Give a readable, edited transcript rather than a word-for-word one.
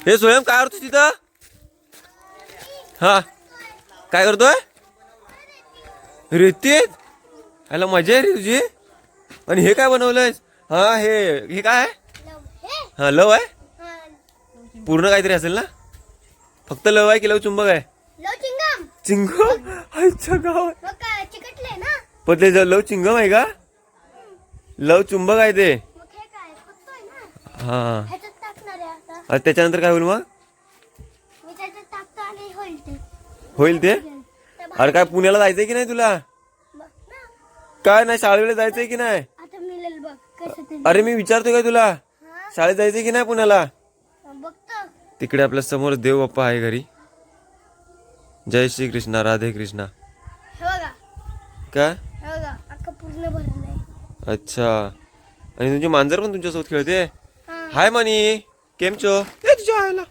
हे स्वयं काय करतो तिथं? हा काय करतोय? रेतीत याला मजा आहे रे तुझी. आणि हे काय बनवलंयस? हा हे काय आहे? हा लव आहे. पूर्ण काहीतरी असेल ना? फक्त लव आहे की लव चुंबक आहे? चिंगम आईच्या गावात पण ते लव चिंगम आहे का? लव चुंबक आहे ते. हा त्याच्यानंतर काय होईल मग? होईल ते. अरे काय पुण्याला जायचंय की नाही तुला? काय नाही शाळेला जायचंय की नाही? अरे मी विचारतोय काय तुला? शाळेत जायचंय की नाही पुण्याला? तिकडे आपल्या समोर देव बाप्पा आहे घरी. जय श्री कृष्णा राधे कृष्णा. काय? अच्छा. आणि तुमची मांजर पण तुमच्यासोबत खेळते. हाय मनी केम छो? तुझ्या आयला